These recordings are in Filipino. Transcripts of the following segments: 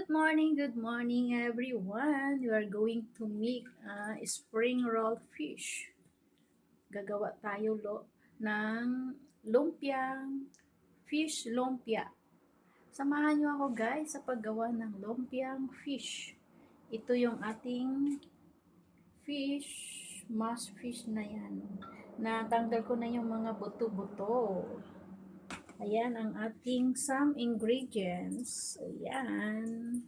good morning everyone. We are going to make spring roll fish. Gagawa tayo ng lumpiang fish lumpia. Samahan nyo ako guys sa paggawa ng lumpiang fish. Ito yung ating fish, mash fish na yan. Natanggal ko na yung mga buto-buto. Ayan ang ating some ingredients. Ayan.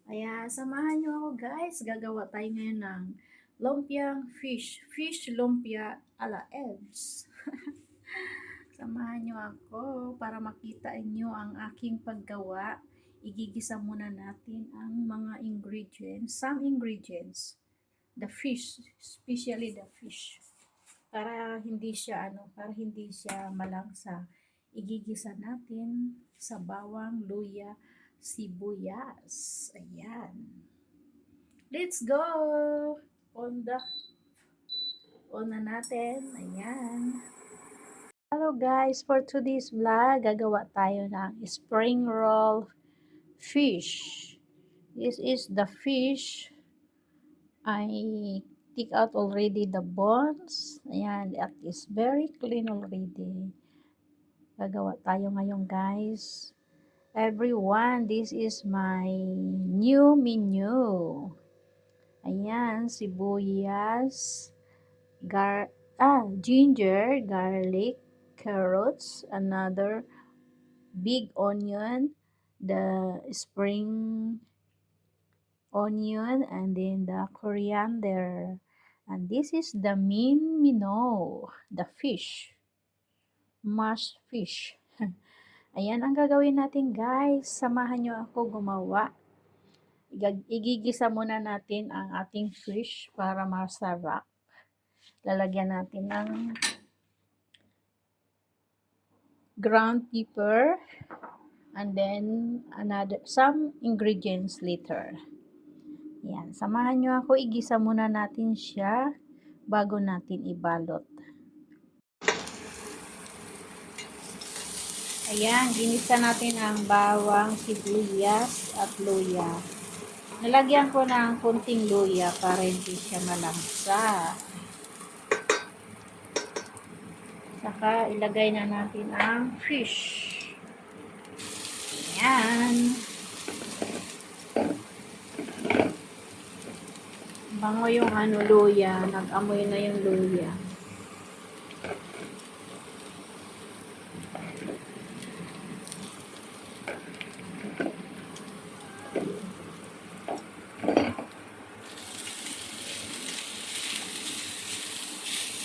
Ayan, samahan nyo ako guys. Gagawa tayo ngayon ng lumpiang fish. Fish lumpia ala Eds. Samahan nyo ako para makita nyo ang aking paggawa. Igigisa muna natin ang mga ingredients. Some ingredients. The fish. Especially the fish. Para hindi siya malangsa. Igigisa natin sa bawang, luya, sibuyas. Ayan. Let's go! On na natin. Ayan. Hello guys, for today's vlog, gagawa tayo ng spring roll fish. This is the fish. I take out already the bones. Ayan, that is very clean already. Gagawa tayo ngayon guys. Everyone, this is my new menu. Ayan, sibuyas, ginger, garlic, carrots, another big onion, the spring onion, and then the coriander. And this is the main menu, the fish, mashed fish. Ayan ang gagawin natin guys. Samahan nyo ako gumawa. Igigisa muna natin ang ating fish para masarap. Lalagyan natin ng ground pepper and then some ingredients later. Ayan, samahan nyo ako. Igisa muna natin siya bago natin ibalot. Ayan, ginisa natin ang bawang, sibuyas at luya. Nalagyan ko ng kunting luya para hindi siya malangsa. Saka ilagay na natin ang fish. Ayan. Bango yung luya. Nag-amoy na yung luya.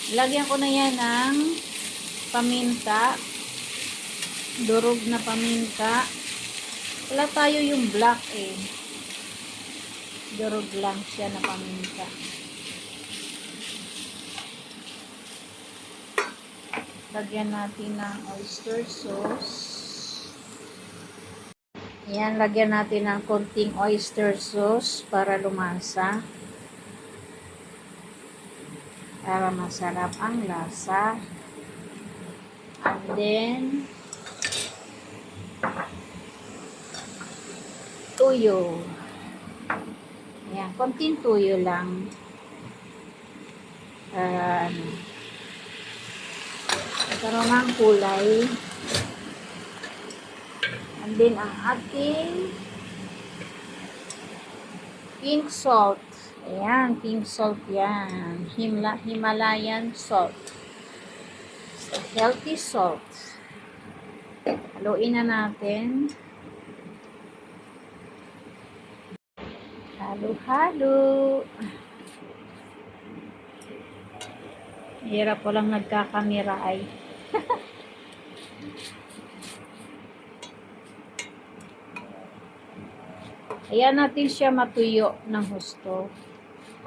Lagyan ko na yan ng paminta, durog na paminta. Wala tayo yung black durog lang siya na paminta. Lagyan natin ng oyster sauce. Yan, lagyan natin ng konting oyster sauce para lumasa. Para masarap ang lasa. And then tuyo. Ayan, konting tuyo lang. Nagkaroon ng kulay. And then ang ating pink salt. Ayan, pink salt yan. Himalayan salt. Healthy salt. Haluin na natin. Halo-halo. Hirap ko lang nagkakamera ay. Ayan natin siya matuyo ng husto.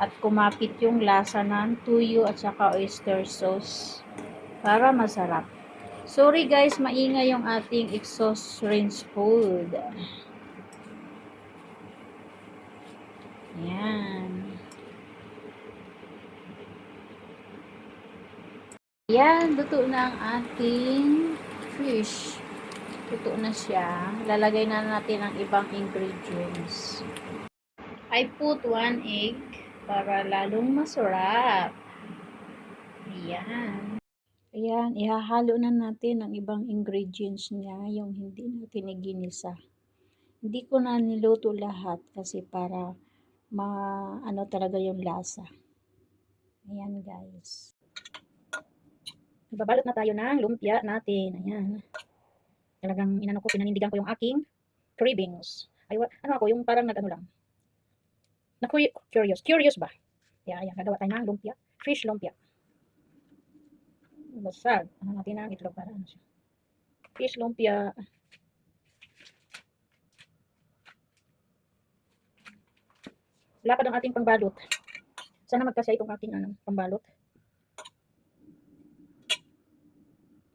At kumapit yung lasa ng tuyo at saka oyster sauce para masarap. Sorry guys, maingay yung ating exhaust rinse food. Ayan. Ayan, luto na ang ating fish. Luto na siya. Lalagay na natin ang ibang ingredients. I put 1 egg para lalong masarap. Ayan. Ayan, ihahalo na natin ang ibang ingredients niya, yung hindi natin iginisa. Hindi ko na niluto lahat kasi para ano talaga yung lasa. Ayan guys. Babalot na tayo ng lumpia natin. Ayan. Talagang inano ko, pinanindigan ko yung aking cravings. Ay, ano ako, yung parang nag-ano lang. Curious ba? Ayan, gagawa tayo ng lumpia. Fish lumpia. Basag. Ano natin ang itlog para ano siya. Fish lumpia. Lapad ang ating pangbalot. Sana magkasya itong ating pambalot.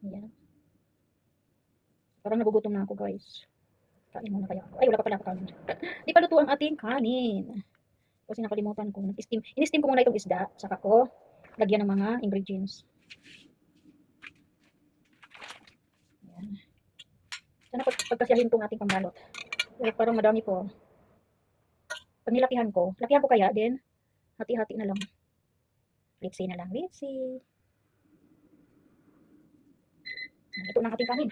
Ayan. Parang nagugutom na ako guys. Kain muna kaya ako. Ay, wala pa pala ako kanin. Di pa luto ang ating kanin. Kasi nakalimutan ko. In-steam ko muna itong isda. Saka ko lagyan ng mga ingredients. Ayan. Sana pagkasyahin itong ating pambalot. Pero parang madami po. Pag nilakihan ko kaya din hati-hati na lang. Litsi na lang, litsi. Ito ng ating kanin.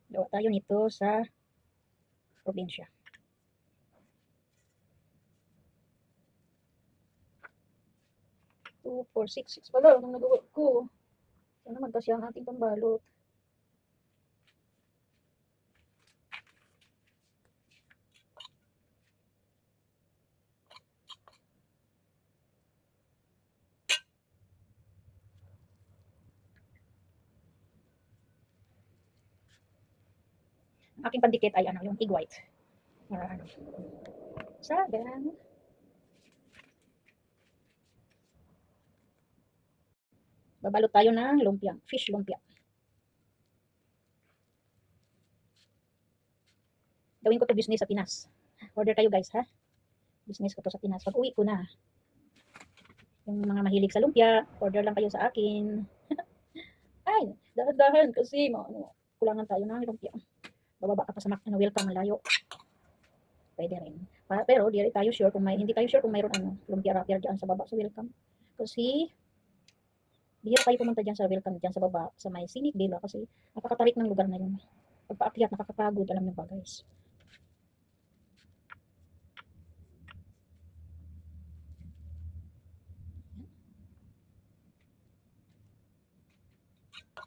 Gawa tayo nito sa probinsya. Two, 4, 6 pala nung nagawa ko. Sana magkasya ang ating pambalot. Ang aking pandikit ay yung egg white. Sagan. Babalot tayo ng lumpia, fish lumpia. Gawin ko to business sa Pinas. Order kayo guys ha. Business ko to sa Pinas. Pag uwi ko na. Yung mga mahilig sa lumpia, order lang kayo sa akin. Ay, dahan-dahan kasi kulangan tayo ng lumpia. Bababa ka pa sa welcome malayo. Pwede rin. Pero hindi tayo sure kung mayroon lumpia wrapper diyan sa baba sa welcome. Kasi bihira tayo pumunta diyan sa welcome diyan sa baba sa may Scenic Villa kasi napakatarik ng lugar na yun. Pagpaakyat nakakapagod, alam niyo ba guys.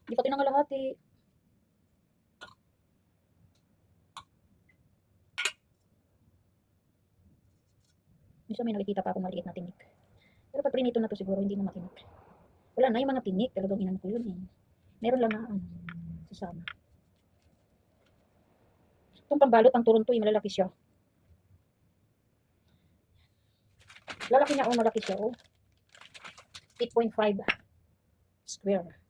Hindi pa tinangalahati. Minsan may nakikita pa akong maliit na tinik. Pero pag prinito na to siguro hindi na matinik. Wala na yung mga tinik, talagang inan ko yun eh. Meron lang na sasama. Itong pambalot ang Toronto, malalaki siya. Lalaki niya malaki siya 8.5 square.